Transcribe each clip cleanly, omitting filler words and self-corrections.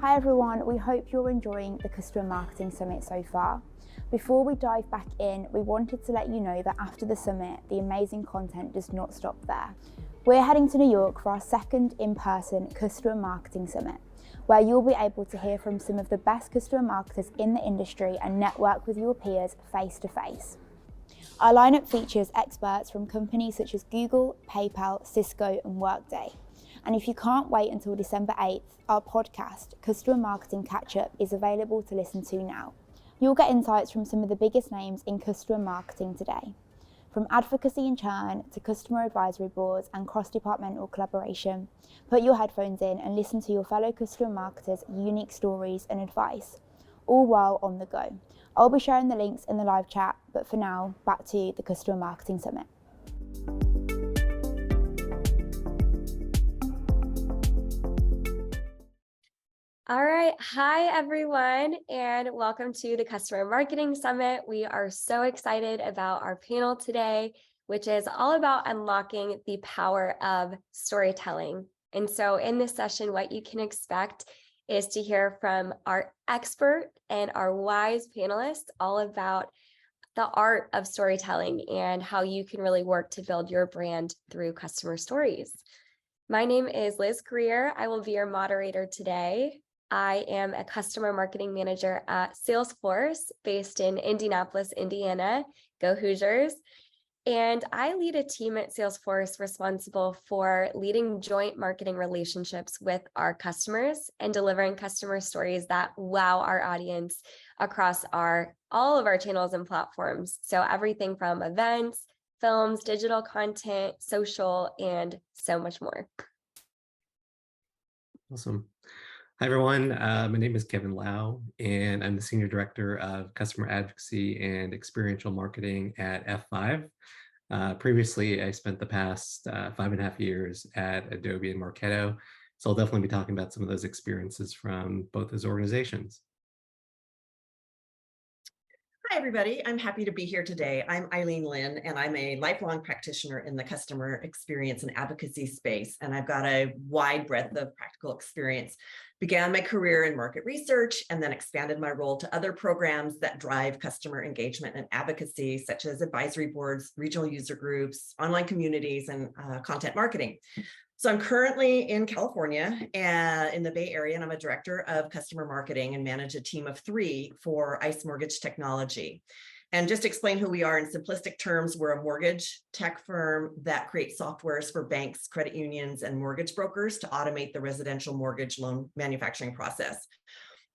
Hi everyone, we hope you're enjoying the Customer Marketing Summit so far. Before we dive back in, we wanted to let you know that after the summit, the amazing content does not stop there. We're heading to New York for our second in-person Customer Marketing Summit, where you'll be able to hear from some of the best customer marketers in the industry and network with your peers face to face. Our lineup features experts from companies such as Google, PayPal, Cisco, and Workday. And if you can't wait until December 8th, our podcast, Customer Marketing Catch-Up, is available to listen to now. You'll get insights from some of the biggest names in customer marketing today. From advocacy and churn to customer advisory boards and cross-departmental collaboration, put your headphones in and listen to your fellow customer marketers' unique stories and advice, all while on the go. I'll be sharing the links in the live chat, but for now, back to the Customer Marketing Summit. All right. Hi, everyone, and welcome to the Customer Marketing Summit. We are so excited about our panel today, which is all about unlocking the power of storytelling. And so in this session, what you can expect is to hear from our expert and our wise panelists all about the art of storytelling and how you can really work to build your brand through customer stories. My name is Liz Greer. I will be your moderator today. I am a customer marketing manager at Salesforce based in Indianapolis, Indiana. Go Hoosiers. And I lead a team at Salesforce responsible for leading joint marketing relationships with our customers and delivering customer stories that wow our audience across all of our channels and platforms. So everything from events, films, digital content, social, and so much more. Awesome. Hi, everyone. My name is Kevin Lau, and I'm the Senior Director of Customer Advocacy and Experiential Marketing at F5. Previously, I spent the past 5.5 years at Adobe and Marketo, so I'll definitely be talking about some of those experiences from both those organizations. Hi, everybody. I'm happy to be here today. I'm Eileen Lin, and I'm a lifelong practitioner in the customer experience and advocacy space, and I've got a wide breadth of practical experience. Began my career in market research and then expanded my role to other programs that drive customer engagement and advocacy, such as advisory boards, regional user groups, online communities, and content marketing. So I'm currently in California in the Bay Area, and I'm a director of customer marketing and manage a team of 3 for ICE Mortgage Technology. And just to explain who we are in simplistic terms, we're a mortgage tech firm that creates softwares for banks, credit unions, and mortgage brokers to automate the residential mortgage loan manufacturing process.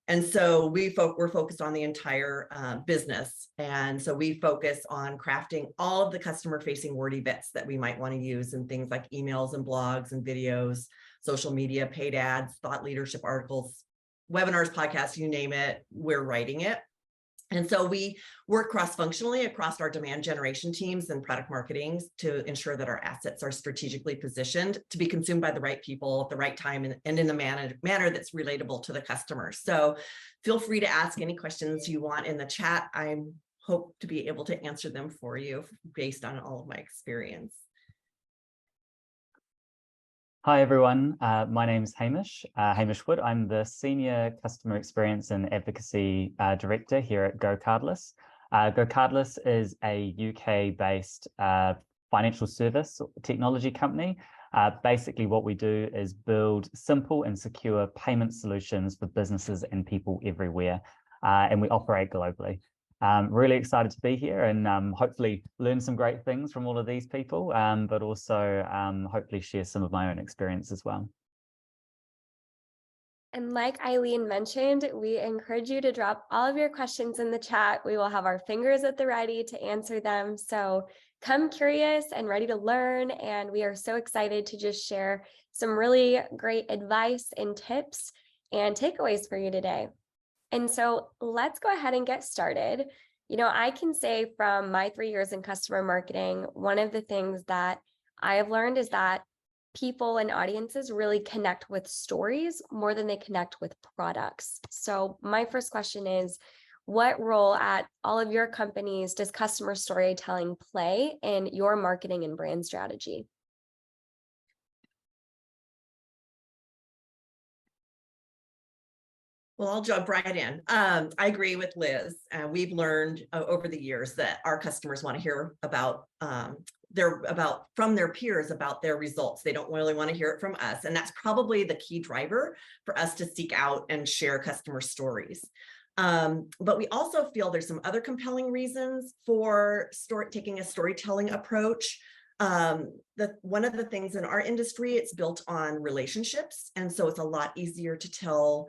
And so we're focused on the entire business. And so we focus on crafting all of the customer-facing wordy bits that we might want to use in things like emails and blogs and videos, social media, paid ads, thought leadership articles, webinars, podcasts, you name it, we're writing it. And so we work cross-functionally across our demand generation teams and product marketing to ensure that our assets are strategically positioned to be consumed by the right people at the right time and in the manner that's relatable to the customer. So feel free to ask any questions you want in the chat. I hope to be able to answer them for you based on all of my experience. Hi, everyone. My name is Hamish Wood. I'm the Senior Customer Experience and Advocacy Director here at GoCardless. GoCardless is a UK-based financial service technology company. Basically, what we do is build simple and secure payment solutions for businesses and people everywhere, and we operate globally. Really excited to be here and hopefully learn some great things from all of these people, but also hopefully share some of my own experience as well. And like Eileen mentioned, we encourage you to drop all of your questions in the chat. We will have our fingers at the ready to answer them. So come curious and ready to learn. And we are so excited to just share some really great advice and tips and takeaways for you today. And so let's go ahead and get started. You know, I can say from my 3 years in customer marketing, one of the things that I have learned is that people and audiences really connect with stories more than they connect with products. So my first question is, what role at all of your companies does customer storytelling play in your marketing and brand strategy? Well, I'll jump right in. I agree with Liz. We've learned over the years that our customers want to hear about from their peers about their results. They don't really want to hear it from us. And that's probably the key driver for us to seek out and share customer stories. But we also feel there's some other compelling reasons for taking a storytelling approach. One of the things in our industry, it's built on relationships. And so it's a lot easier to tell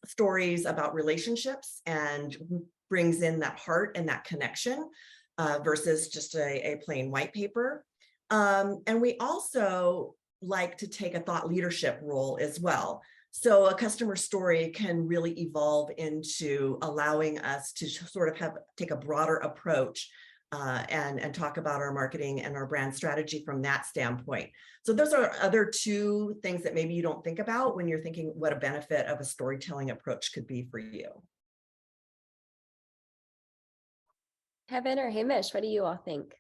stories about relationships and brings in that heart and that connection versus just a plain white paper. And we also like to take a thought leadership role as well. So a customer story can really evolve into allowing us to sort of take a broader approach and talk about our marketing and our brand strategy from that standpoint. So those are other two things that maybe you don't think about when you're thinking what a benefit of a storytelling approach could be for you. Kevin or Hamish, what do you all think?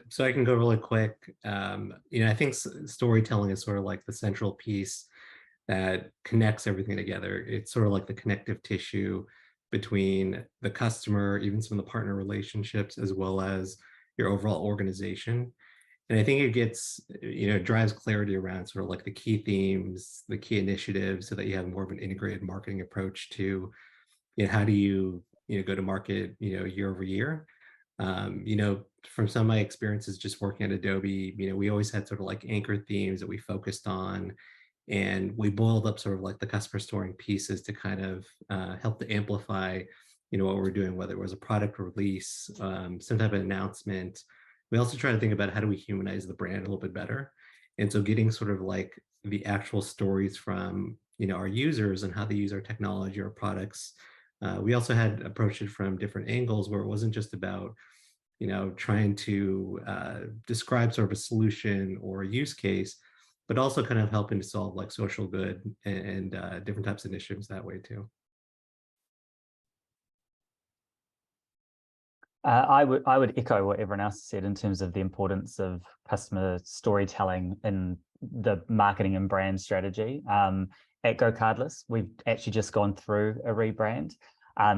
So I can go really quick. I think storytelling is sort of like the central piece that connects everything together. It's sort of like the connective tissue between the customer, even some of the partner relationships, as well as your overall organization. And I think it drives clarity around sort of like the key themes, the key initiatives, so that you have more of an integrated marketing approach to, how do you, go to market, year over year. From some of my experiences just working at Adobe, we always had sort of like anchor themes that we focused on, and we boiled up sort of like the customer story pieces to kind of help to amplify, what we're doing, whether it was a product release, some type of announcement. We also try to think about how do we humanize the brand a little bit better. And so getting sort of like the actual stories from, our users and how they use our technology or products. We also had approached it from different angles where it wasn't just about, trying to describe sort of a solution or a use case, but also kind of helping to solve like social good and different types of initiatives that way too. I would echo what everyone else said in terms of the importance of customer storytelling in the marketing and brand strategy. At GoCardless, we've actually just gone through a rebrand.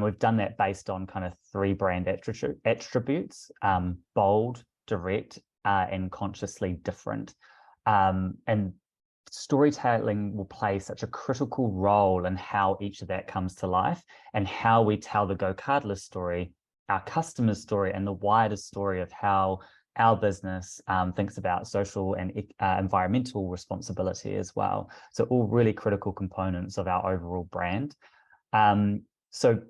We've done that based on kind of 3 brand attributes: bold, direct, and consciously different. And storytelling will play such a critical role in how each of that comes to life and how we tell the GoCardless story, our customer's story, and the wider story of how our business thinks about social and environmental responsibility as well. So all really critical components of our overall brand. So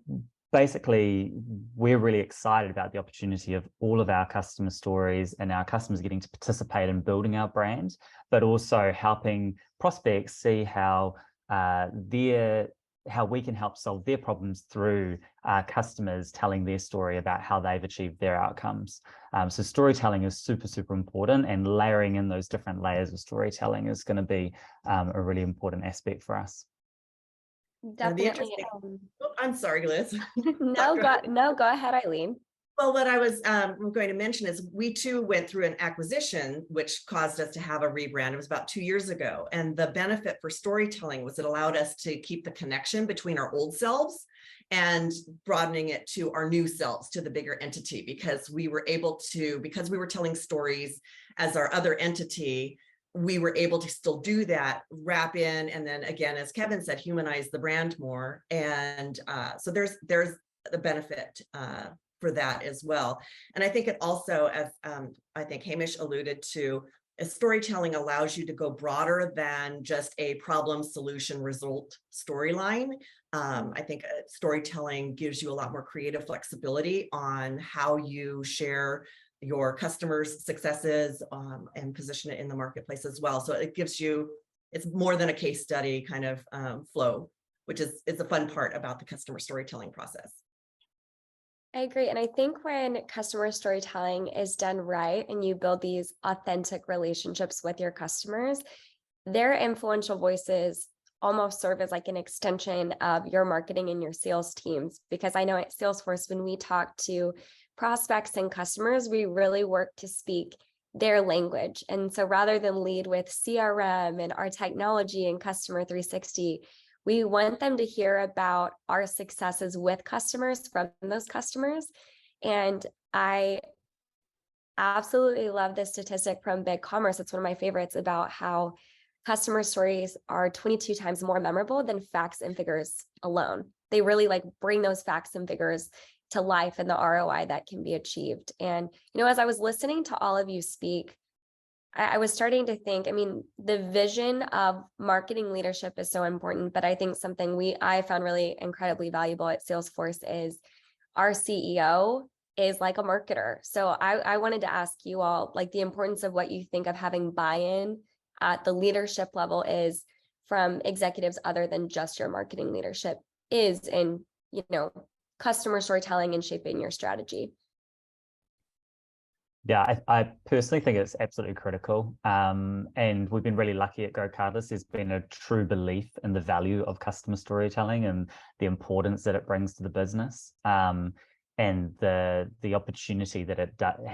basically, we're really excited about the opportunity of all of our customer stories and our customers getting to participate in building our brand, but also helping prospects see how we can help solve their problems through customers telling their story about how they've achieved their outcomes. So storytelling is super, super important, and layering in those different layers of storytelling is going to be a really important aspect for us. Definitely. I'm sorry, Liz. No, go ahead, Eileen. Well, what I was going to mention is we too went through an acquisition, which caused us to have a rebrand. It was about 2 years ago. And the benefit for storytelling was it allowed us to keep the connection between our old selves and broadening it to our new selves, to the bigger entity, because we were telling stories as our other entity, we were able to still do that, wrap in, and then again, as Kevin said, humanize the brand more. And so there's the benefit for that as well. And I think it also, as I think Hamish alluded to, storytelling allows you to go broader than just a problem, solution, result storyline. I think storytelling gives you a lot more creative flexibility on how you share your customers' successes and position it in the marketplace as well. So it's more than a case study kind of flow, which is a fun part about the customer storytelling process. I agree. And I think when customer storytelling is done right and you build these authentic relationships with your customers, their influential voices almost serve as like an extension of your marketing and your sales teams. Because I know at Salesforce, when we talk to prospects and customers, we really work to speak their language. And so rather than lead with CRM and our technology and customer 360, we want them to hear about our successes with customers from those customers. And I absolutely love this statistic from BigCommerce. It's one of my favorites about how customer stories are 22 times more memorable than facts and figures alone. They really like bring those facts and figures to life and the ROI that can be achieved. And, as I was listening to all of you speak, I was starting to think, the vision of marketing leadership is so important, but I think something I found really incredibly valuable at Salesforce is our CEO is like a marketer. So I wanted to ask you all, like, the importance of what you think of having buy-in at the leadership level is from executives other than just your marketing leadership is in, customer storytelling and shaping your strategy. Yeah, I personally think it's absolutely critical. And we've been really lucky at GoCardless. There's been a true belief in the value of customer storytelling and the importance that it brings to the business, and the opportunity that it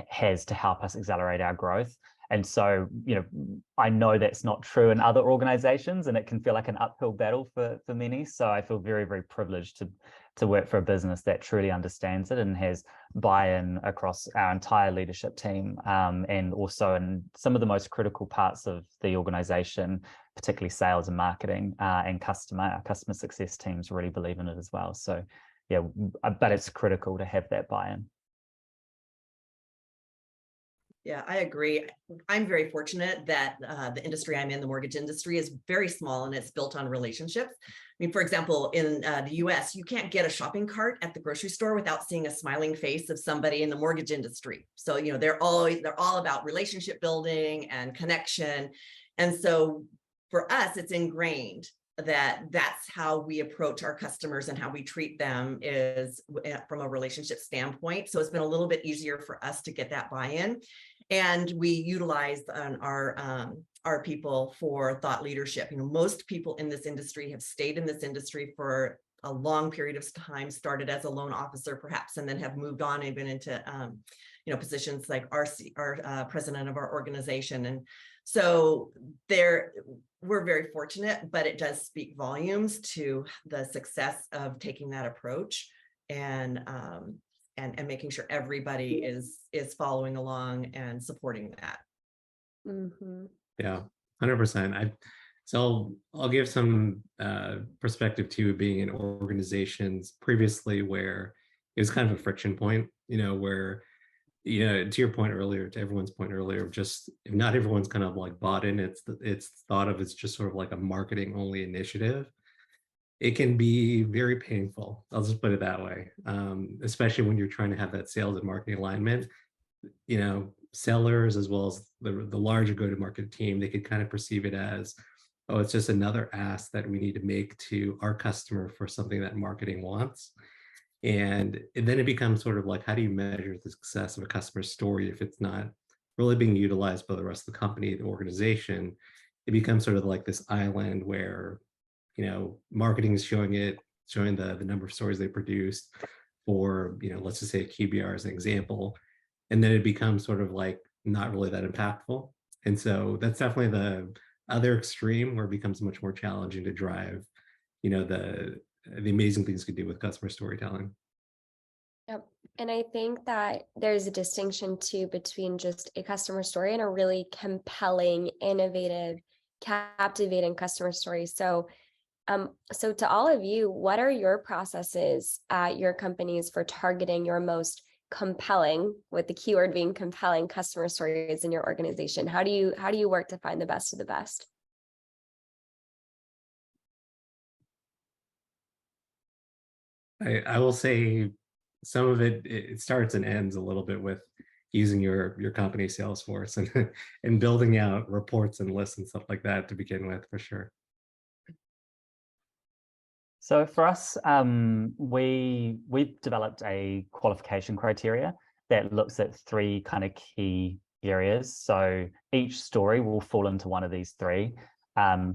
has to help us accelerate our growth. And so, I know that's not true in other organizations, and it can feel like an uphill battle for many. So I feel very, very privileged to work for a business that truly understands it and has buy-in across our entire leadership team, and also in some of the most critical parts of the organization, particularly sales and marketing, and our customer success teams really believe in it as well. So yeah, but it's critical to have that buy-in. Yeah, I agree. I'm very fortunate that the industry I'm in, the mortgage industry, is very small and it's built on relationships. For example, in the US, you can't get a shopping cart at the grocery store without seeing a smiling face of somebody in the mortgage industry. So, they're all about relationship building and connection. And so for us, it's ingrained that that's how we approach our customers and how we treat them is from a relationship standpoint. So it's been a little bit easier for us to get that buy-in. And we utilize our people for thought leadership. Most people in this industry have stayed in this industry for a long period of time, started as a loan officer perhaps, and then have moved on even into positions like our president of our organization. And so we're very fortunate, but it does speak volumes to the success of taking that approach and making sure everybody is following along and supporting that. Mm-hmm. Yeah, 100%. So I'll give some perspective too, being in organizations previously where it was kind of a friction point, where, to your point earlier, to everyone's point earlier, just if not everyone's kind of like bought in, it's thought of as just sort of like a marketing only initiative. It can be very painful. I'll just put it that way, especially when you're trying to have that sales and marketing alignment. Sellers as well as the larger go-to-market team, they could kind of perceive it as, oh, it's just another ask that we need to make to our customer for something that marketing wants. And then it becomes sort of like, how do you measure the success of a customer story if it's not really being utilized by the rest of the company, the organization? It becomes sort of like this island where marketing is showing the number of stories they produced for, let's just say a QBR as an example. And then it becomes sort of like not really that impactful. And so that's definitely the other extreme where it becomes much more challenging to drive, the amazing things you can do with customer storytelling. Yep. And I think that there's a distinction too between just a customer story and a really compelling, innovative, captivating customer story. So to all of you, what are your processes at your companies for targeting your most compelling, with the keyword being compelling, customer stories in your organization? How do you work to find the best of the best? I will say some of it starts and ends a little bit with using your company Salesforce and building out reports and lists and stuff like that to begin with, for sure. So for us, we've developed a qualification criteria that looks at 3 kind of key areas. So each story will fall into one of these 3.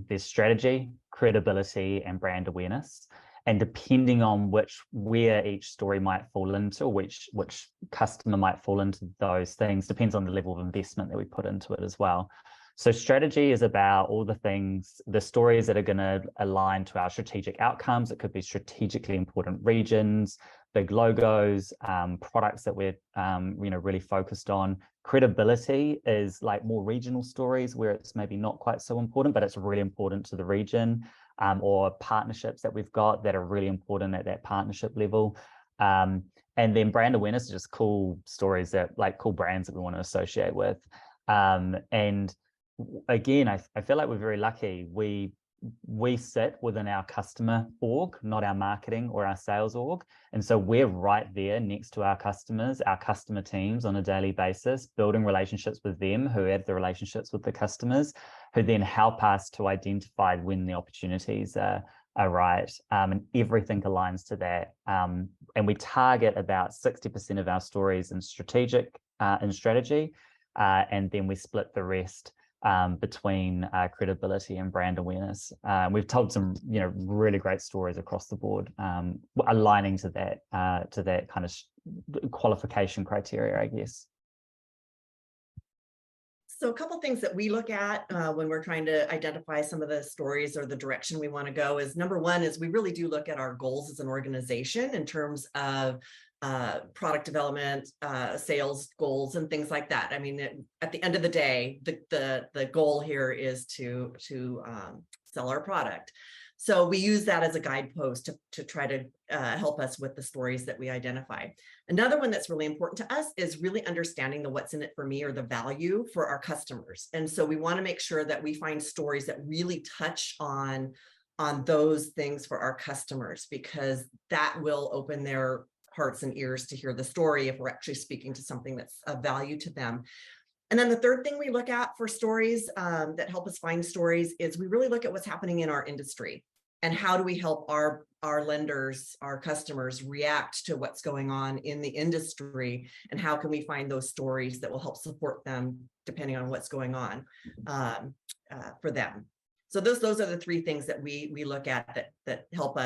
There's strategy, credibility, and brand awareness. And depending on where each story might fall into, which customer might fall into those things, depends on the level of investment that we put into it as well. So strategy is about all the things, the stories that are going to align to our strategic outcomes. It could be strategically important regions, big logos, products that we're really focused on. Credibility is like more regional stories where it's maybe not quite so important, but it's really important to the region, or partnerships that we've got that are really important at that partnership level. And then brand awareness is just cool stories that like cool brands that we want to associate with. And again, I feel like we're very lucky. We sit within our customer org, not our marketing or our sales org. And so we're right there next to our customers, our customer teams on a daily basis, building relationships with them who have the relationships with the customers, who then help us to identify when the opportunities are right. And everything aligns to that. And we target about 60% of our stories in strategy, and then we split the rest between credibility and brand awareness. We've told some, really great stories across the board, aligning to that kind of qualification criteria, I guess. So a couple things that we look at when we're trying to identify some of the stories or the direction we want to go is, number one is we really do look at our goals as an organization in terms of product development, sales goals, and things like that. I mean, at the end of the day, the goal here is to sell our product. So we use that as a guidepost to try to help us with the stories that we identify. Another one that's really important to us is really understanding the what's in it for me, or the value for our customers. And so we want to make sure that we find stories that really touch on those things for our customers, because that will open their hearts and ears to hear the story if we're actually speaking to something that's of value to them. And then the third thing we look at for stories that help us find stories is we really look at what's happening in our industry, and how do we help our lenders, our customers, react to what's going on in the industry, and how can we find those stories that will help support them depending on what's going on for them. So those are the three things that we look at that help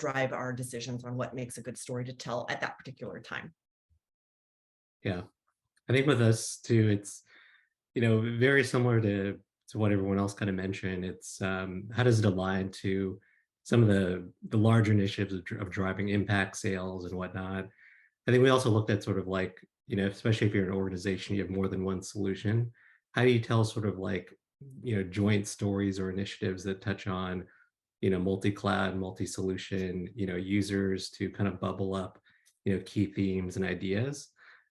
drive our decisions on what makes a good story to tell at that particular time. Yeah, I think with us too, it's very similar to what everyone else kind of mentioned. It's how does it align to some of the larger initiatives of driving impact sales and whatnot. I think we also looked at sort of like, especially if you're an organization, you have more than one solution. How do you tell sort of like, joint stories or initiatives that touch on, multi-cloud, multi-solution, users to kind of bubble up, key themes and ideas.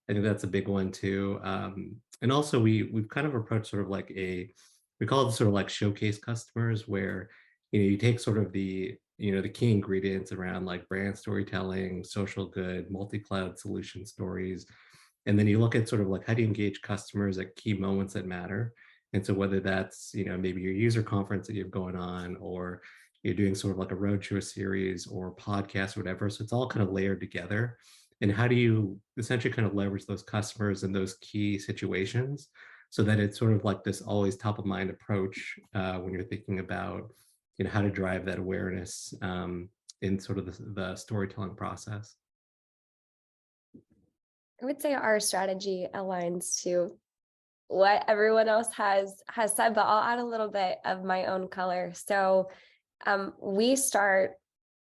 I think that's a big one too. And also we've kind of approached sort of like we call it sort of like showcase customers, where, you take sort of the key ingredients around like brand storytelling, social good, multi-cloud solution stories. And then you look at sort of like, how do you engage customers at key moments that matter? And so whether that's, maybe your user conference that you have going on, or you're doing sort of like a roadshow series or podcast or whatever. So it's all kind of layered together. And how do you essentially kind of leverage those customers in those key situations, so that it's sort of like this always top of mind approach when you're thinking about, how to drive that awareness in sort of the storytelling process? I would say our strategy aligns to what everyone else has said, but I'll add a little bit of my own color. So we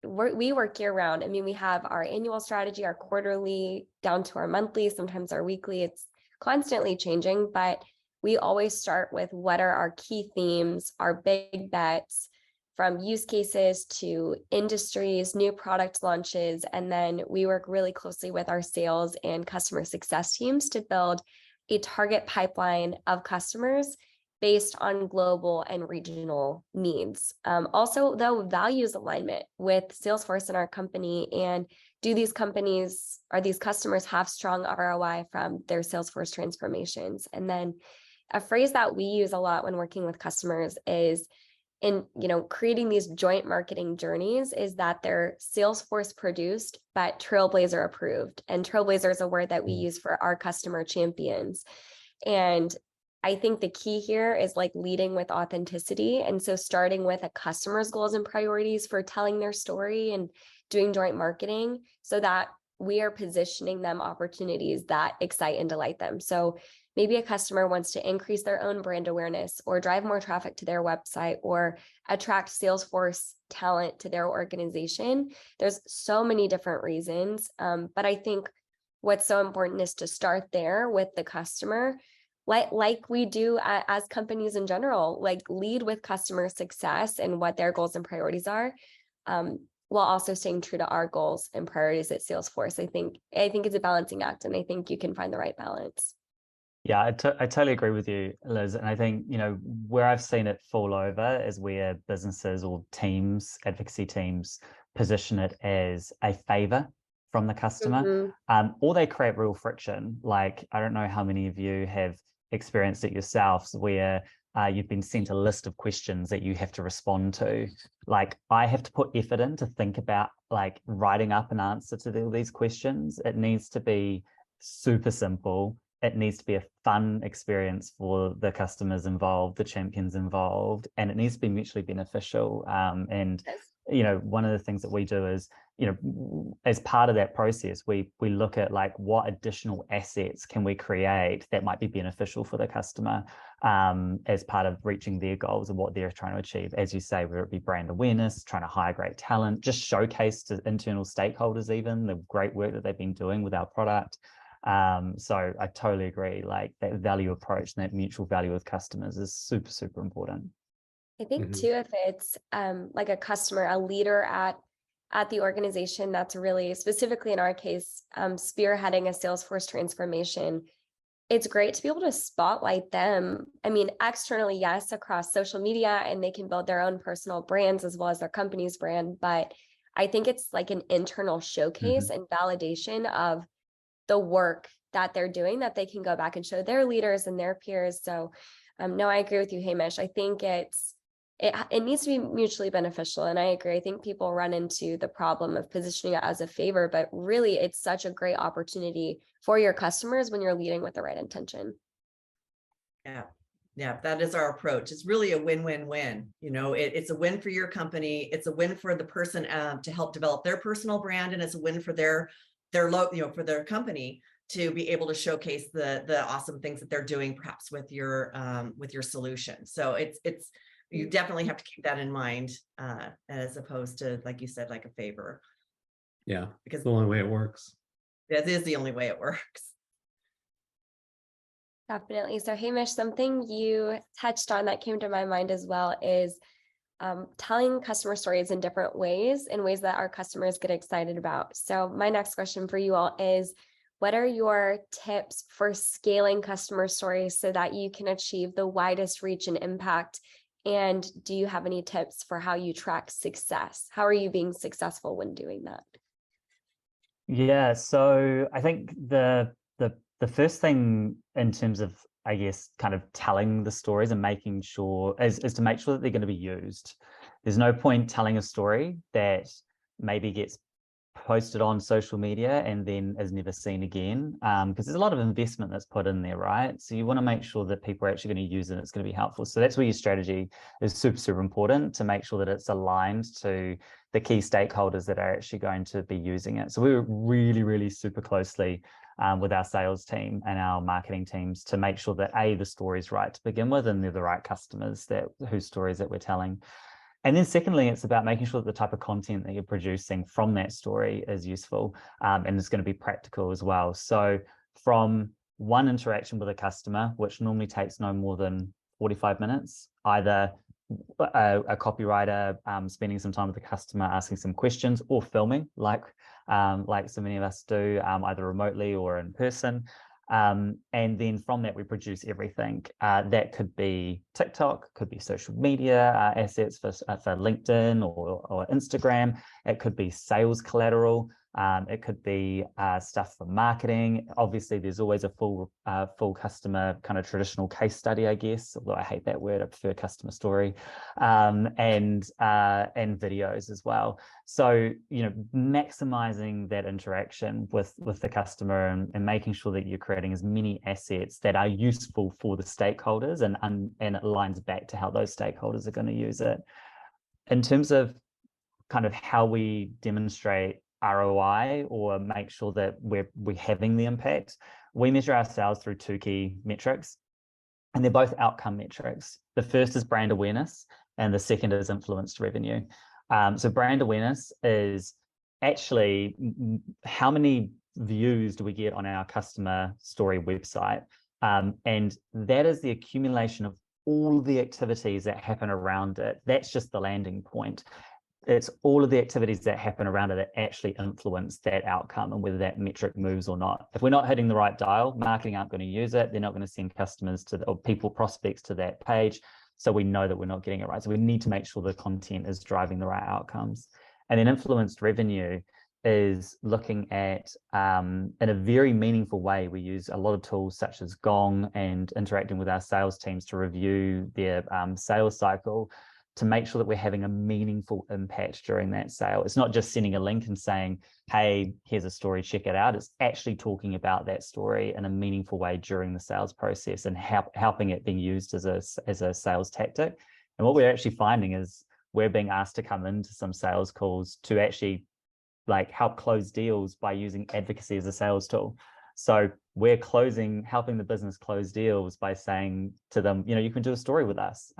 work year round. I mean, we have our annual strategy, our quarterly, down to our monthly, sometimes our weekly. It's constantly changing, but we always start with what are our key themes, our big bets, from use cases to industries, new product launches. And then we work really closely with our sales and customer success teams to build a target pipeline of customers based on global and regional needs. Also, though, values alignment with Salesforce in our company, and are these customers have strong ROI from their Salesforce transformations? And then a phrase that we use a lot when working with customers is creating these joint marketing journeys, is that they're Salesforce produced, but Trailblazer approved. And Trailblazer is a word that we use for our customer champions. And I think the key here is like leading with authenticity. And so starting with a customer's goals and priorities for telling their story and doing joint marketing so that we are positioning them opportunities that excite and delight them. So maybe a customer wants to increase their own brand awareness or drive more traffic to their website or attract Salesforce talent to their organization. There's so many different reasons. But I think what's so important is to start there with the customer, like we do as companies in general, like lead with customer success and what their goals and priorities are, while also staying true to our goals and priorities at Salesforce. I think it's a balancing act, and I think you can find the right balance. Yeah, I totally agree with you, Liz. And I think, where I've seen it fall over is where businesses or teams, advocacy teams, position it as a favor from the customer, or they create real friction. Like, I don't know how many of you have experienced it yourselves where you've been sent a list of questions that you have to respond to. Like, I have to put effort in to think about like writing up an answer to all these questions. It needs to be super simple. It needs to be a fun experience for the customers involved, the champions involved, and it needs to be mutually beneficial. And one of the things that we do is, as part of that process, we look at like what additional assets can we create that might be beneficial for the customer as part of reaching their goals and what they're trying to achieve. As you say, whether it be brand awareness, trying to hire great talent, just showcase to internal stakeholders even the great work that they've been doing with our product. So I totally agree, like that value approach and that mutual value with customers is super, super important. I think too, if it's like a customer, a leader at the organization that's really, specifically in our case, spearheading a Salesforce transformation, it's great to be able to spotlight them. I mean, externally, yes, across social media, and they can build their own personal brands as well as their company's brand. But I think it's like an internal showcase and validation of the work that they're doing that they can go back and show their leaders and their peers. So no, I agree with you, Hamish. I think it needs to be mutually beneficial. And I agree. I think people run into the problem of positioning it as a favor, but really it's such a great opportunity for your customers when you're leading with the right intention. Yeah, that is our approach. It's really a win-win-win. It's a win for your company. It's a win for the person to help develop their personal brand, and it's a win for their for their company to be able to showcase the awesome things that they're doing, perhaps with your solution. So it's you definitely have to keep that in mind, as opposed to, like you said, like a favor. Yeah, because the only way it works. That is the only way it works. Definitely. So Hamish, something you touched on that came to my mind as well is telling customer stories in different ways, in ways that our customers get excited about. So my next question for you all is, what are your tips for scaling customer stories so that you can achieve the widest reach and impact? And do you have any tips for how you track success? How are you being successful when doing that? Yeah, so I think the first thing in terms of, I guess, kind of telling the stories and making sure is to make sure that they're going to be used. There's no point telling a story that maybe gets posted on social media and then is never seen again, because there's a lot of investment that's put in there, right? So you want to make sure that people are actually going to use it and it's going to be helpful. So that's where your strategy is super, super important, to make sure that it's aligned to the key stakeholders that are actually going to be using it. So we work really, really super closely with our sales team and our marketing teams to make sure that the story is right to begin with, and they're the right customers whose stories that we're telling. And then secondly, it's about making sure that the type of content that you're producing from that story is useful, and it's going to be practical as well. So from one interaction with a customer, which normally takes no more than 45 minutes, either a copywriter spending some time with the customer asking some questions, or filming like so many of us do, either remotely or in person. And then from that, we produce everything. That could be TikTok, could be social media assets for LinkedIn or Instagram. It could be sales collateral. It could be stuff for marketing. Obviously, there's always a full customer kind of traditional case study, I guess, although I hate that word. I prefer customer story, and videos as well. So, maximizing that interaction with the customer and making sure that you're creating as many assets that are useful for the stakeholders and it aligns back to how those stakeholders are going to use it. In terms of kind of how we demonstrate ROI or make sure that we're having the impact, we measure ourselves through 2 key metrics, and they're both outcome metrics. The first is brand awareness, and the second is influenced revenue. So brand awareness is actually how many views do we get on our customer story website, and that is the accumulation of all the activities that happen around it. That's just the landing point. It's all of the activities that happen around it that actually influence that outcome and whether that metric moves or not. If we're not hitting the right dial, marketing aren't going to use it. They're not going to send customers or prospects to that page. So we know that we're not getting it right. So we need to make sure the content is driving the right outcomes. And then influenced revenue is looking at, in a very meaningful way, we use a lot of tools such as Gong and interacting with our sales teams to review their sales cycle, to make sure that we're having a meaningful impact during that sale. It's not just sending a link and saying, hey, here's a story, check it out. It's actually talking about that story in a meaningful way during the sales process and helping it being used as a sales tactic. And what we're actually finding is we're being asked to come into some sales calls to actually help close deals by using advocacy as a sales tool. So we're helping the business close deals by saying to them, you can do a story with us,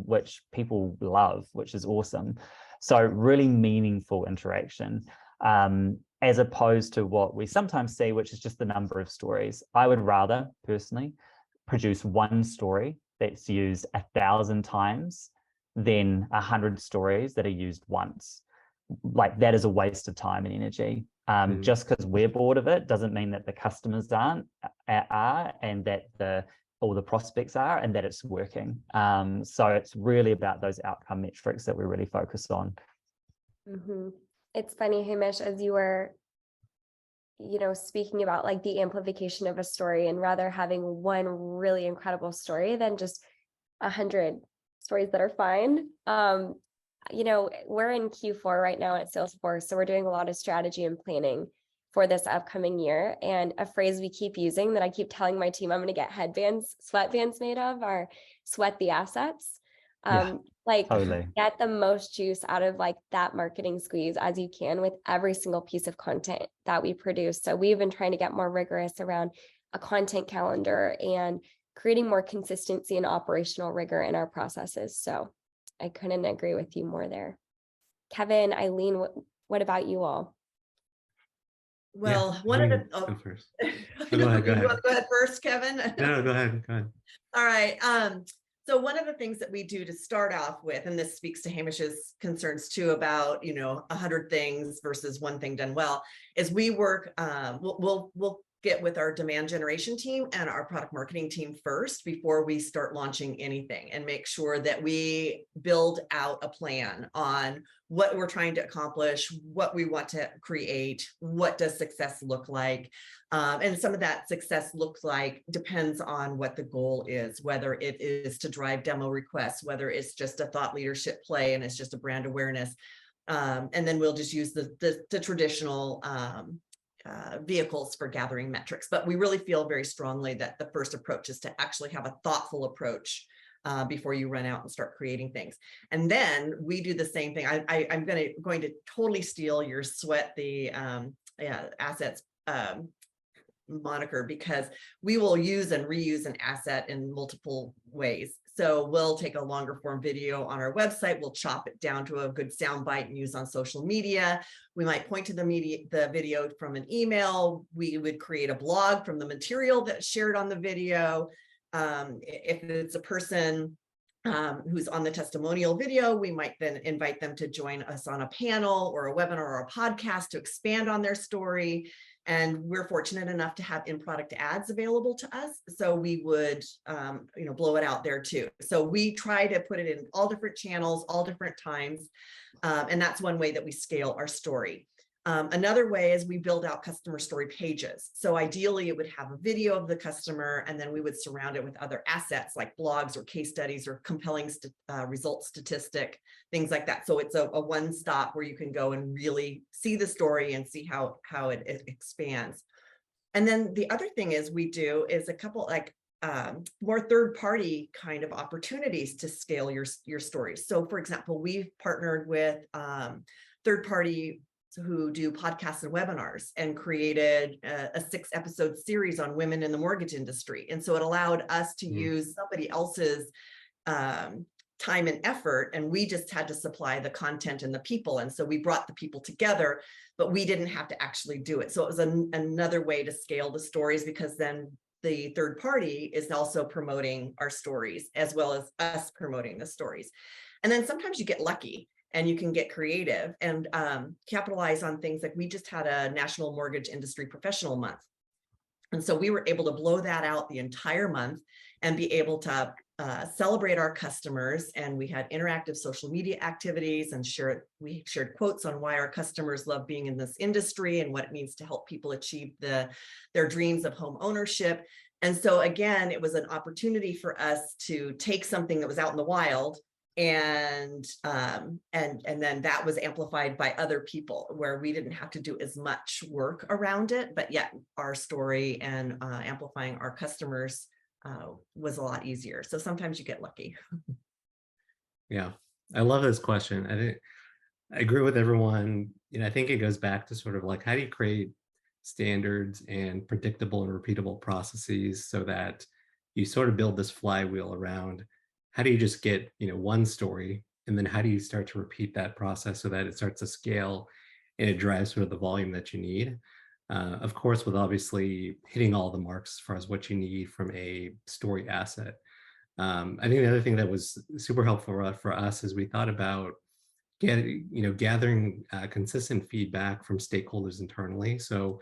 which people love, which is awesome. So really meaningful interaction, as opposed to what we sometimes see, which is just the number of stories. I would rather personally produce one story that's used 1,000 times than 100 stories that are used once. That is a waste of time and energy. Just because we're bored of it doesn't mean that the customers are, and that all the prospects are, and that it's working. So it's really about those outcome metrics that we really focus on. Mm-hmm. It's funny, Hamish, as you were, speaking about the amplification of a story, and rather having one really incredible story than just 100 stories that are fine. We're in Q4 right now at Salesforce, so we're doing a lot of strategy and planning for this upcoming year. And a phrase we keep using that I keep telling my team I'm going to get sweatbands made of, are sweat the assets. Totally. Get the most juice out of that marketing squeeze as you can with every single piece of content that we produce. So we've been trying to get more rigorous around a content calendar and creating more consistency and operational rigor in our processes. So I couldn't agree with you more there. Kevin, Eileen, what about you all? Well, Go ahead. You want to go ahead first, Kevin? No, go ahead. All right. So one of the things that we do to start off with, and this speaks to Hamish's concerns too about 100 things versus one thing done well, is we work. We'll get with our demand generation team and our product marketing team first before we start launching anything, and make sure that we build out a plan on what we're trying to accomplish, what we want to create, what does success look like. And some of that success looks like depends on what the goal is, whether it is to drive demo requests, whether it's just a thought leadership play and it's just a brand awareness. And then we'll just use the traditional vehicles for gathering metrics. But we really feel very strongly that the first approach is to actually have a thoughtful approach before you run out and start creating things. And then we do the same thing. I'm going to totally steal your sweat the assets moniker, because we will use and reuse an asset in multiple ways. So we'll take a longer form video on our website, we'll chop it down to a good sound bite and use on social media. We might point to the video from an email. We would create a blog from the material that's shared on the video. If it's a person who's on the testimonial video, we might then invite them to join us on a panel or a webinar or a podcast to expand on their story. And we're fortunate enough to have in-product ads available to us. So we would, blow it out there too. So we try to put it in all different channels, all different times. And that's one way that we scale our story. Another way is we build out customer story pages. So ideally it would have a video of the customer, and then we would surround it with other assets like blogs or case studies or compelling result statistic, things like that. So it's a one-stop where you can go and really see the story and see how it expands. And then the other thing is we do is a couple like more third-party kind of opportunities to scale your stories. So for example, we've partnered with third-party who do podcasts and webinars and created a 6-episode series on women in the mortgage industry. And so it allowed us to use somebody else's time and effort, and we just had to supply the content and the people. And so we brought the people together, but we didn't have to actually do it. So it was another way to scale the stories, because then the third party is also promoting our stories as well as us promoting the stories. And then sometimes you get lucky and you can get creative and capitalize on things like we just had a National Mortgage Industry Professional Month. And so we were able to blow that out the entire month and be able to celebrate our customers. And we had interactive social media activities and we shared quotes on why our customers love being in this industry and what it means to help people achieve their dreams of home ownership. And so again, it was an opportunity for us to take something that was out in the wild, and then that was amplified by other people where we didn't have to do as much work around it, but yet our story and amplifying our customers was a lot easier. So sometimes you get lucky. Yeah, I love this question. I agree with everyone. I think it goes back to sort of like, how do you create standards and predictable and repeatable processes so that you sort of build this flywheel around how do you just get, one story, and then how do you start to repeat that process so that it starts to scale and it drives sort of the volume that you need. Of course, with obviously hitting all the marks as far as what you need from a story asset. I think the other thing that was super helpful for us is we thought about gathering consistent feedback from stakeholders internally. So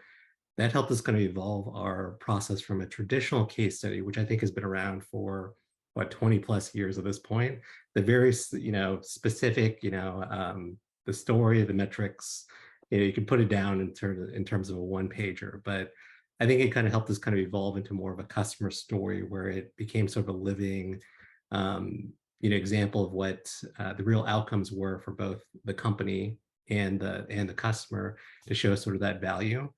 that helped us kind of evolve our process from a traditional case study, which I think has been around for 20 plus years at this point, the very, specific, the story, the metrics, you can put it down in terms of a one pager, but I think it kind of helped us kind of evolve into more of a customer story where it became sort of a living, example of what the real outcomes were for both the company and the customer to show sort of that value.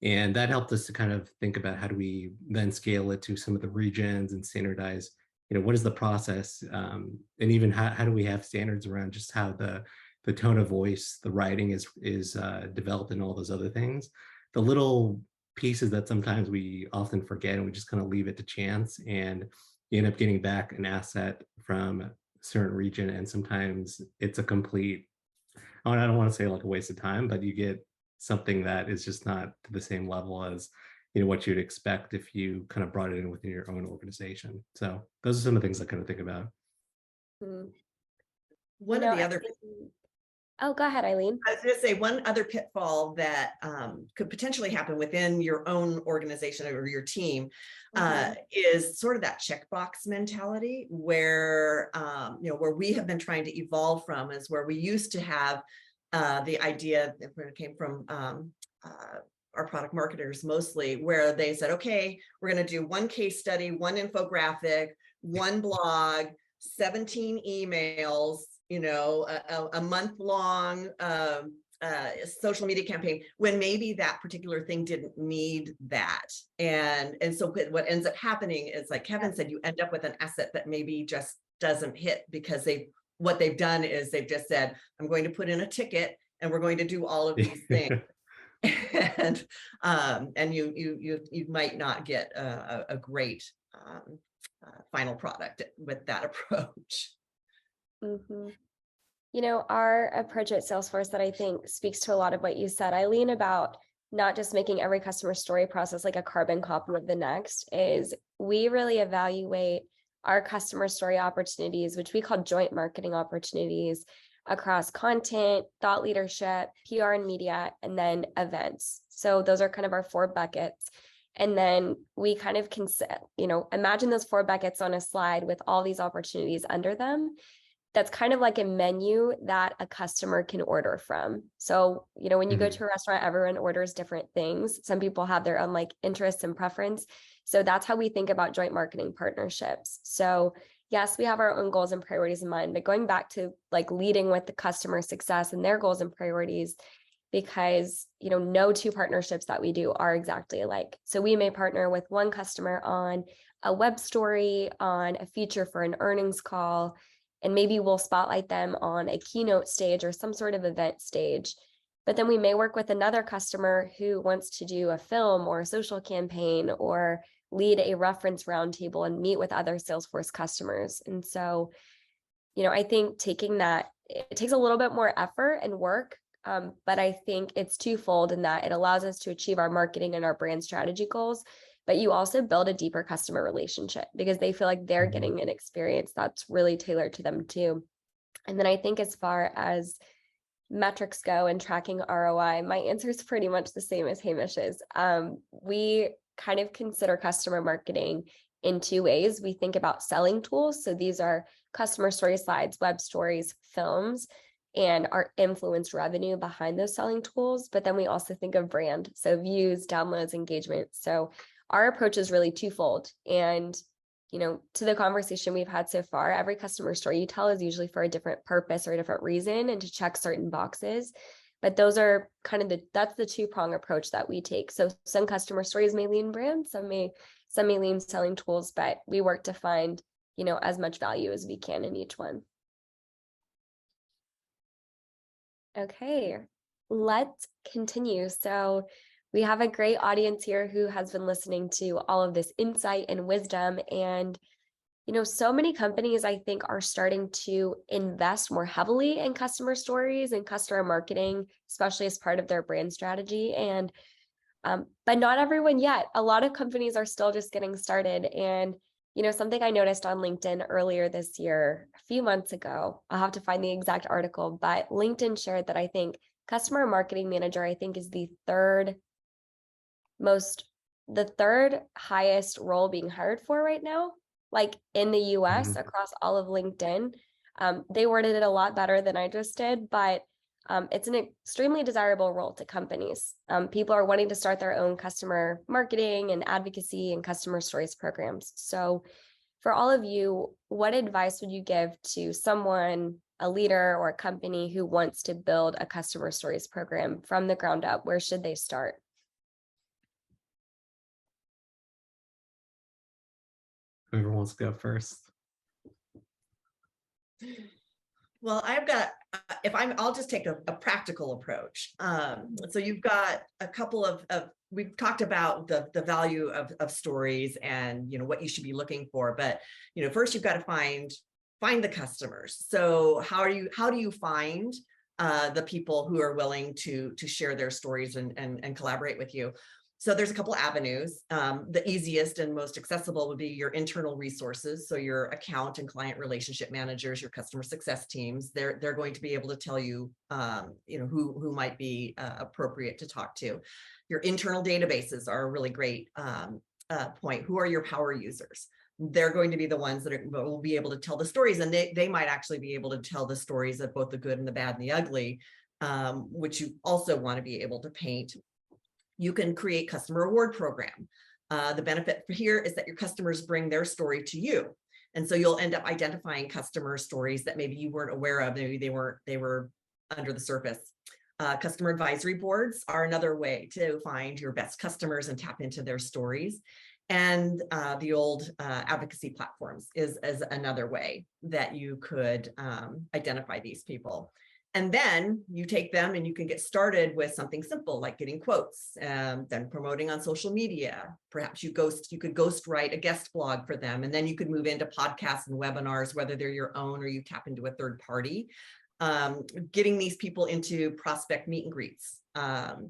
And that helped us to kind of think about how do we then scale it to some of the regions and standardize, what is the process, and even how do we have standards around just how the tone of voice, the writing is developed, and all those other things. The little pieces that sometimes we often forget and we just kind of leave it to chance, and you end up getting back an asset from a certain region, and sometimes it's a complete, I don't want to say like a waste of time, but you get something that is just not to the same level as what you'd expect if you kind of brought it in within your own organization. So those are some of the things I kind of think about. One of the other Oh, go ahead, Eileen. I was going to say one other pitfall that could potentially happen within your own organization or your team is sort of that checkbox mentality where, where we have been trying to evolve from is where we used to have the idea that it came from our product marketers mostly, where they said, okay, we're going to do one case study, one infographic, one blog, 17 emails, a month-long social media campaign, when maybe that particular thing didn't need that. And so what ends up happening is, like Kevin said, you end up with an asset that maybe just doesn't hit because what they've done is they've just said, I'm going to put in a ticket and we're going to do all of these things. and you might not get a great final product with that approach. Our approach at Salesforce that I think speaks to a lot of what you said, Eileen, about not just making every customer story process like a carbon copy of the next, is we really evaluate our customer story opportunities, which we call joint marketing opportunities, across content, thought leadership, PR and media, and then events. So those are kind of our 4 buckets. And then we kind of can, imagine those 4 buckets on a slide with all these opportunities under them. that's kind of like a menu that a customer can order from. So, when you go to a restaurant, everyone orders different things. Some people have their own like interests and preference. So that's how we think about joint marketing partnerships. So yes, we have our own goals and priorities in mind, but going back to like leading with the customer success and their goals and priorities, because no two partnerships that we do are exactly alike. So we may partner with one customer on a web story, on a feature for an earnings call, and maybe we'll spotlight them on a keynote stage or some sort of event stage. But then we may work with another customer who wants to do a film or a social campaign or lead a reference roundtable and meet with other Salesforce customers. And so, I think it takes a little bit more effort and work, but I think it's twofold in that it allows us to achieve our marketing and our brand strategy goals, but you also build a deeper customer relationship because they feel like they're getting an experience that's really tailored to them too. And then I think as far as metrics go and tracking ROI, my answer is pretty much the same as Hamish's. We kind of consider customer marketing in two ways. We think about selling tools. So these are customer story slides, web stories, films, and our influence revenue behind those selling tools. But then we also think of brand. So views, downloads, engagement. So our approach is really twofold. And, to the conversation we've had so far, every customer story you tell is usually for a different purpose or a different reason and to check certain boxes. But those are kind of that's the two-prong approach that we take. So some customer stories may lean brand, some may lean selling tools, but we work to find, as much value as we can in each one. Okay, let's continue. So we have a great audience here who has been listening to all of this insight and wisdom. And, so many companies, I think, are starting to invest more heavily in customer stories and customer marketing, especially as part of their brand strategy. And, but not everyone yet. A lot of companies are still just getting started. And, something I noticed on LinkedIn earlier this year, a few months ago, I'll have to find the exact article, but LinkedIn shared that I think customer marketing manager, I think, is the third highest role being hired for right now, like in the US across all of LinkedIn. They worded it a lot better than I just did, but it's an extremely desirable role to companies. People are wanting to start their own customer marketing and advocacy and customer stories programs. So for all of you, what advice would you give to someone, a leader or a company who wants to build a customer stories program from the ground up? Where should they start? Whoever wants to go first. Well, I'll just take a practical approach. So you've got a couple of we've talked about the value of stories and, what you should be looking for, but, first you've got to find the customers. So how do you find the people who are willing to share their stories and collaborate with you? So there's a couple avenues. The easiest and most accessible would be your internal resources. So your account and client relationship managers, your customer success teams, they're going to be able to tell you, who might be appropriate to talk to. Your internal databases are a really great point. Who are your power users? They're going to be the ones that will be able to tell the stories, and they might actually be able to tell the stories of both the good and the bad and the ugly, which you also want to be able to paint. You can create customer reward program. The benefit here is that your customers bring their story to you. And so you'll end up identifying customer stories that maybe you weren't aware of. Maybe they were under the surface. Customer advisory boards are another way to find your best customers and tap into their stories. And the old advocacy platforms is another way that you could identify these people. And then you take them and you can get started with something simple like getting quotes, then promoting on social media. Perhaps you could ghost write a guest blog for them. And then you could move into podcasts and webinars, whether they're your own or you tap into a third party. Getting these people into prospect meet and greets,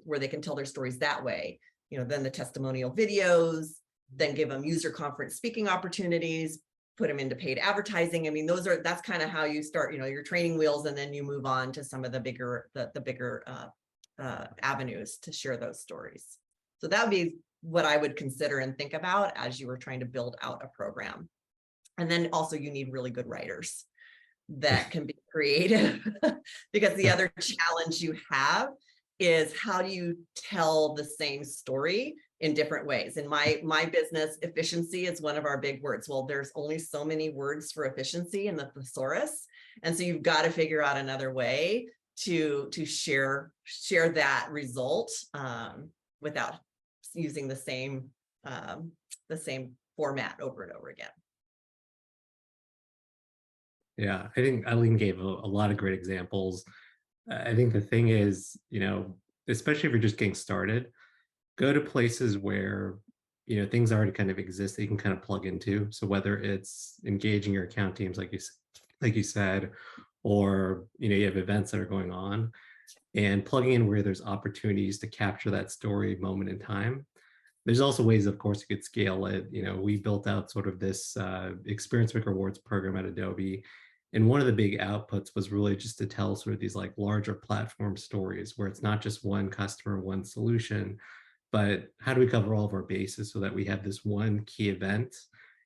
where they can tell their stories that way. Then the testimonial videos, then give them user conference speaking opportunities, put them into paid advertising. I mean, that's kind of how you start, your training wheels, and then you move on to some of the bigger avenues to share those stories. So that would be what I would consider and think about as you were trying to build out a program. And then also you need really good writers. that can be creative because the other challenge you have is how do you tell the same story in different ways. In my business, efficiency is one of our big words. Well, there's only so many words for efficiency in the thesaurus. And so you've got to figure out another way to share that result without using the same format over and over again. Yeah, I think Eileen gave a lot of great examples. I think the thing is, especially if you're just getting started, go to places where, things already kind of exist that you can kind of plug into. So whether it's engaging your account teams, like you said, or, you have events that are going on, and plugging in where there's opportunities to capture that story moment in time. There's also ways, of course, you could scale it. We built out sort of this Experience Maker Rewards program at Adobe. And one of the big outputs was really just to tell sort of these like larger platform stories where it's not just one customer, one solution, but how do we cover all of our bases so that we have this one key event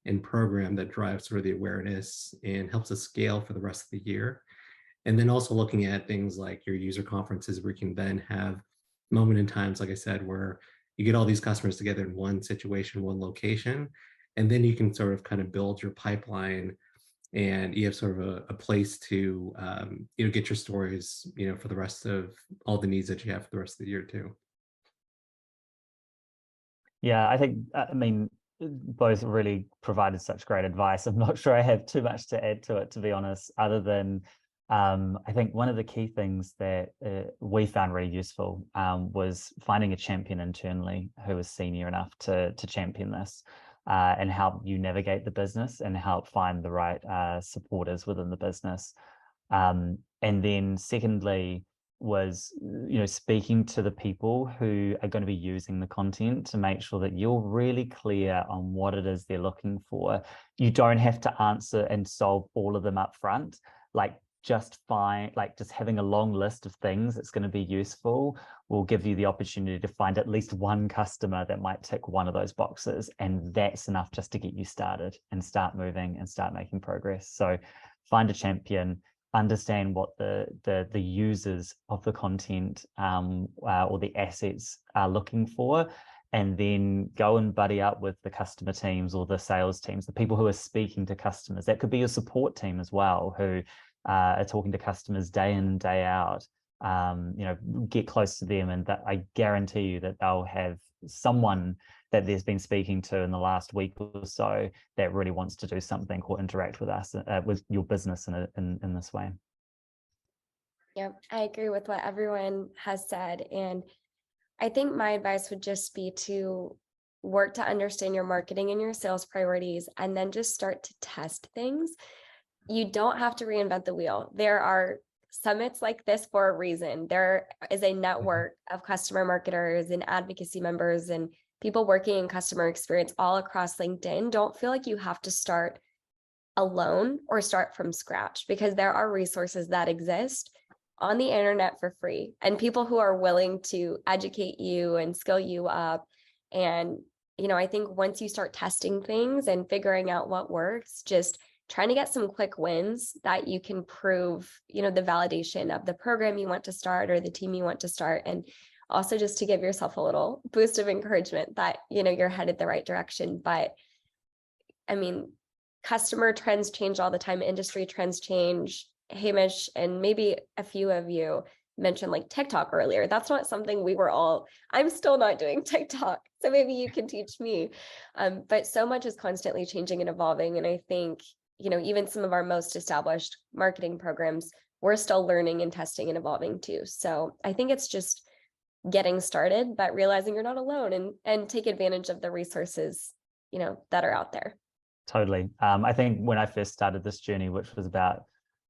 and program that drives sort of the awareness and helps us scale for the rest of the year. And then also looking at things like your user conferences where you can then have moment in times, like I said, where you get all these customers together in one situation, one location, and then you can sort of kind of build your pipeline and you have sort of a place to get your stories for the rest of all the needs that you have for the rest of the year too. Yeah, I think both really provided such great advice. I'm not sure I have too much to add to it, to be honest, other than I think one of the key things that we found really useful was finding a champion internally who was senior enough to champion this. And help you navigate the business and help find the right supporters within the business. And then secondly was, speaking to the people who are going to be using the content to make sure that you're really clear on what it is they're looking for. You don't have to answer and solve all of them up front. Just having a long list of things that's going to be useful will give you the opportunity to find at least one customer that might tick one of those boxes. And that's enough just to get you started and start moving and start making progress. So find a champion, understand what the users of the content or the assets are looking for, and then go and buddy up with the customer teams or the sales teams, the people who are speaking to customers. That could be your support team as well, who are talking to customers day in and day out. Get close to them, and that I guarantee you that they'll have someone that there's been speaking to in the last week or so that really wants to do something or interact with us, with your business in this way. Yep, I agree with what everyone has said. And I think my advice would just be to work to understand your marketing and your sales priorities, and then just start to test things. You don't have to reinvent the wheel. There are summits like this for a reason. There is a network of customer marketers and advocacy members and people working in customer experience all across LinkedIn. Don't feel like you have to start alone or start from scratch, because there are resources that exist on the internet for free and people who are willing to educate you and skill you up. And, I think once you start testing things and figuring out what works, just trying to get some quick wins that you can prove, the validation of the program you want to start or the team you want to start. And also just to give yourself a little boost of encouragement that, you're headed the right direction. But customer trends change all the time. Industry trends change. Hamish and maybe a few of you mentioned like TikTok earlier. That's not something I'm still not doing TikTok. So maybe you can teach me. But so much is constantly changing and evolving. And I think, even some of our most established marketing programs, we're still learning and testing and evolving too. So I think it's just getting started, but realizing you're not alone and take advantage of the resources, that are out there. Totally. I think when I first started this journey, which was about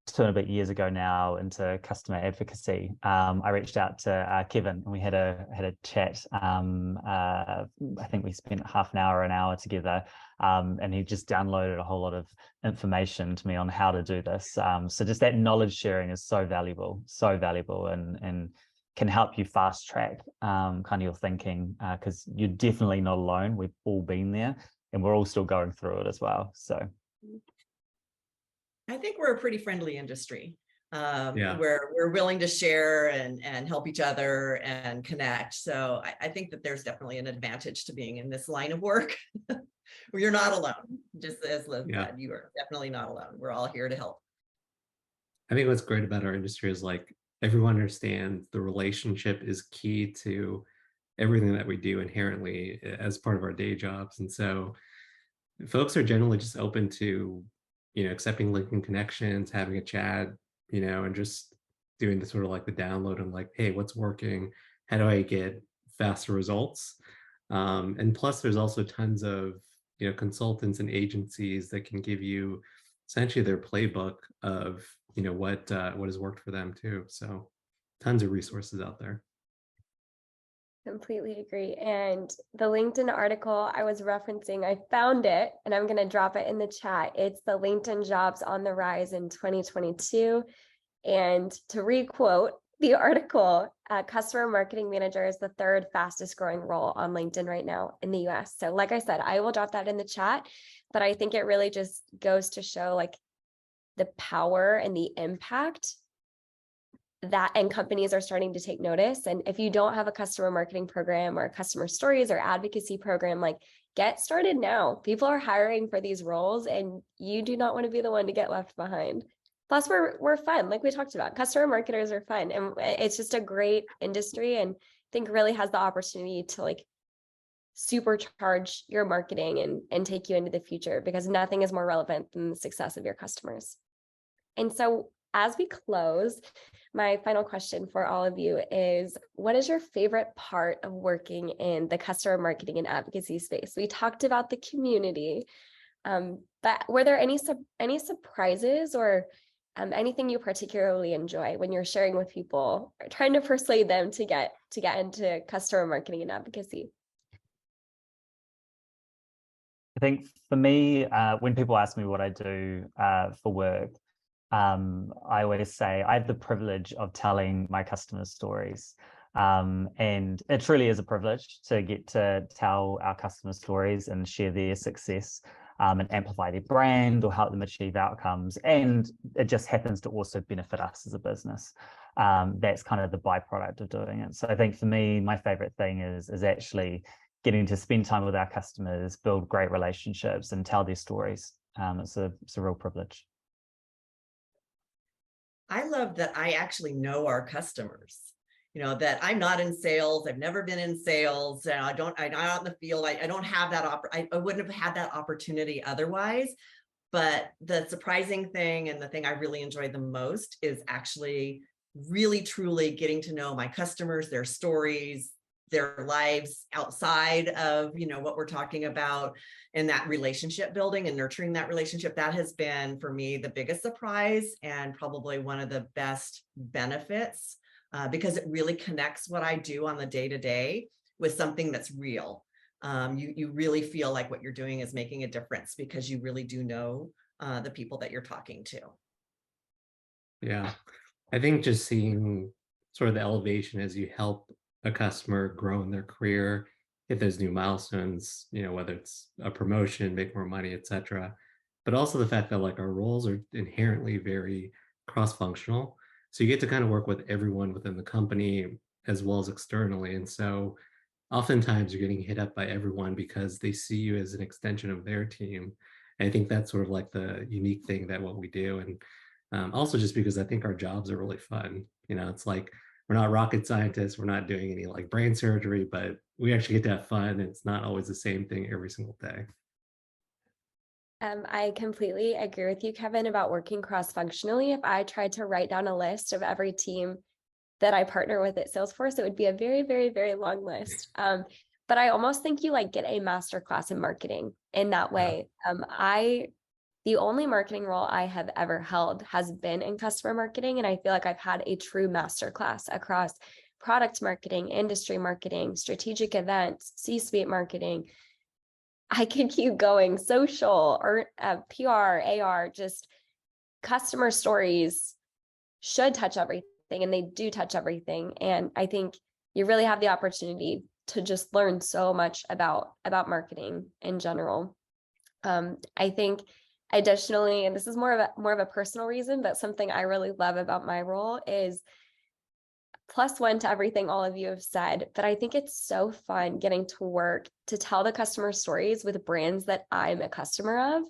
2 and a bit years ago now, into customer advocacy, I reached out to Kevin and we had a chat. I think we spent half an hour together, and he just downloaded a whole lot of information to me on how to do this. So just that knowledge sharing is so valuable, and can help you fast track kind of your thinking, because you're definitely not alone. We've all been there and we're all still going through it as well. So I think we're a pretty friendly industry. Yeah. We're willing to share and help each other and connect. So I think that there's definitely an advantage to being in this line of work where you're not alone. Just as Liz said, you are definitely not alone. We're all here to help. I think what's great about our industry is like everyone understands the relationship is key to everything that we do inherently as part of our day jobs. And so folks are generally just open to, accepting LinkedIn connections, having a chat, and just doing the sort of like the download and like, hey, what's working? How do I get faster results? And plus there's also tons of, consultants and agencies that can give you essentially their playbook of, what has worked for them too. So tons of resources out there. Completely agree. And the LinkedIn article I was referencing, I found it and I'm going to drop it in the chat. It's the LinkedIn jobs on the rise in 2022. And to requote the article, customer marketing manager is the third fastest growing role on LinkedIn right now in the US. So like I said, I will drop that in the chat, but I think it really just goes to show like the power and the impact that, and companies are starting to take notice. And if you don't have a customer marketing program or a customer stories or advocacy program, like get started now. People are hiring for these roles and you do not want to be the one to get left behind. Plus we're fun. Like we talked about, customer marketers are fun and it's just a great industry, and I think really has the opportunity to like supercharge your marketing and take you into the future, because nothing is more relevant than the success of your customers. And so as we close, my final question for all of you is, what is your favorite part of working in the customer marketing and advocacy space? We talked about the community, but were there any surprises or anything you particularly enjoy when you're sharing with people or trying to persuade them to get into customer marketing and advocacy? I think for me, when people ask me what I do for work, I always say I have the privilege of telling my customers stories. And it truly is a privilege to get to tell our customers stories and share their success and amplify their brand or help them achieve outcomes. And it just happens to also benefit us as a business. That's kind of the byproduct of doing it. So I think for me, my favorite thing is actually getting to spend time with our customers, build great relationships and tell their stories. It's a real privilege. I love that I actually know our customers, that I'm not in sales. I've never been in sales. And I'm not out in the field. I don't have that. I wouldn't have had that opportunity otherwise. But the surprising thing and the thing I really enjoy the most is actually really, truly getting to know my customers, their stories, their lives outside of, what we're talking about, and that relationship building and nurturing that relationship. That has been for me the biggest surprise and probably one of the best benefits, because it really connects what I do on the day-to-day with something that's real. You really feel like what you're doing is making a difference because you really do know the people that you're talking to. Yeah, I think just seeing sort of the elevation as you help a customer grow in their career, hit those new milestones, whether it's a promotion, make more money, etc. But also the fact that like our roles are inherently very cross-functional. So you get to kind of work with everyone within the company as well as externally. And so oftentimes you're getting hit up by everyone because they see you as an extension of their team. And I think that's sort of like the unique thing that what we do. And also just because I think our jobs are really fun. It's like, we're not rocket scientists. We're not doing any like brain surgery, but we actually get to have fun. It's not always the same thing every single day. I completely agree with you, Kevin, about working cross-functionally. If I tried to write down a list of every team that I partner with at Salesforce, it would be a very, very, very long list. But I almost think you like get a masterclass in marketing in that way. The only marketing role I have ever held has been in customer marketing. And I feel like I've had a true masterclass across product marketing, industry marketing, strategic events, C-suite marketing. I could keep going, social or PR, AR, just customer stories should touch everything, and they do touch everything. And I think you really have the opportunity to just learn so much about marketing in general. I think Additionally, and this is more of a personal reason, but something I really love about my role is +1 to everything all of you have said, but I think it's so fun getting to work to tell the customer stories with brands that I'm a customer of.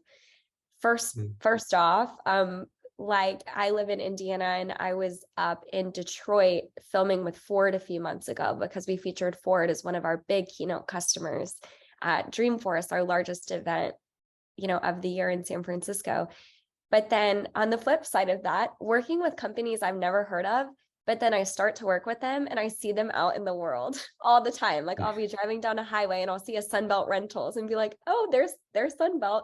First off, like I live in Indiana and I was up in Detroit filming with Ford a few months ago because we featured Ford as one of our big keynote customers at Dreamforce, our largest event, of the year in San Francisco. But then on the flip side of that, working with companies I've never heard of, but then I start to work with them and I see them out in the world all the time. Like I'll be driving down a highway and I'll see a Sunbelt Rentals and be like, oh, there's Sunbelt.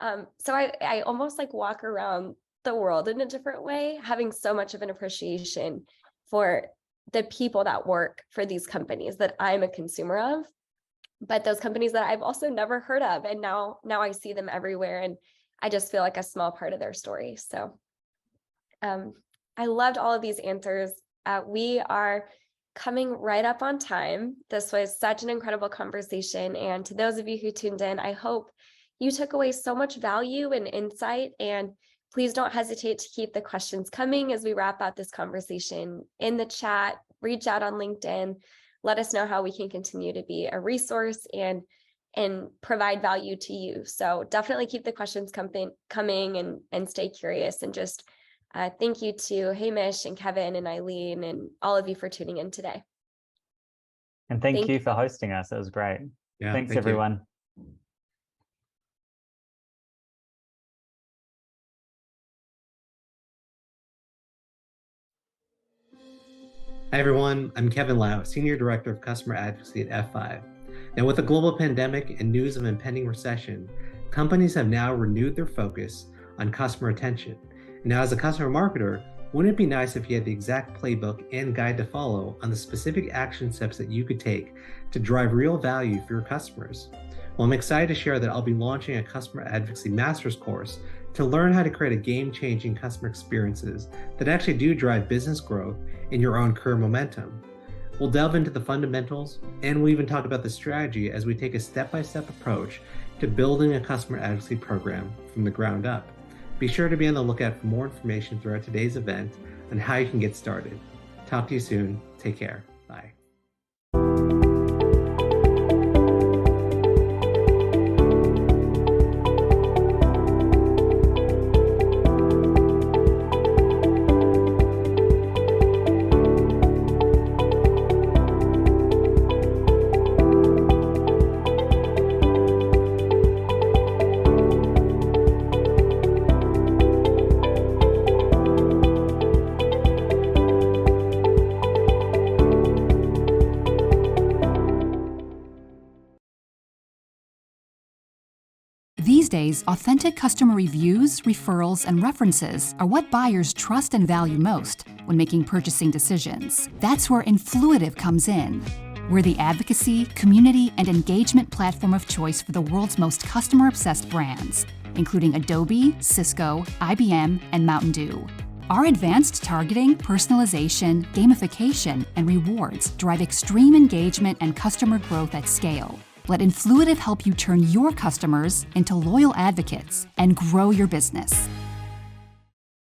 So I almost like walk around the world in a different way, having so much of an appreciation for the people that work for these companies that I'm a consumer of, but those companies that I've also never heard of. And now I see them everywhere and I just feel like a small part of their story. So I loved all of these answers. We are coming right up on time. This was such an incredible conversation. And to those of you who tuned in, I hope you took away so much value and insight. And please don't hesitate to keep the questions coming as we wrap out this conversation in the chat. Reach out on LinkedIn. Let us know how we can continue to be a resource and provide value to you. So definitely keep the questions coming and stay curious. And just thank you to Hamish and Kevin and Eileen and all of you for tuning in today. And thank you for hosting us. It was great. Yeah, Thanks, everyone. Hi, everyone. I'm Kevin Lau, Senior Director of Customer Advocacy at F5. Now, with the global pandemic and news of impending recession, companies have now renewed their focus on customer attention. And now, as a customer marketer, wouldn't it be nice if you had the exact playbook and guide to follow on the specific action steps that you could take to drive real value for your customers? Well, I'm excited to share that I'll be launching a Customer Advocacy Master's course to learn how to create a game-changing customer experiences that actually do drive business growth in your own career momentum. We'll delve into the fundamentals, and we'll even talk about the strategy as we take a step-by-step approach to building a customer advocacy program from the ground up. Be sure to be on the lookout for more information throughout today's event on how you can get started. Talk to you soon. Take care. Bye. These days, authentic customer reviews, referrals, and references are what buyers trust and value most when making purchasing decisions. That's where Influitive comes in. We're the advocacy, community, and engagement platform of choice for the world's most customer-obsessed brands, including Adobe, Cisco, IBM, and Mountain Dew. Our advanced targeting, personalization, gamification, and rewards drive extreme engagement and customer growth at scale. Let Influitive help you turn your customers into loyal advocates and grow your business.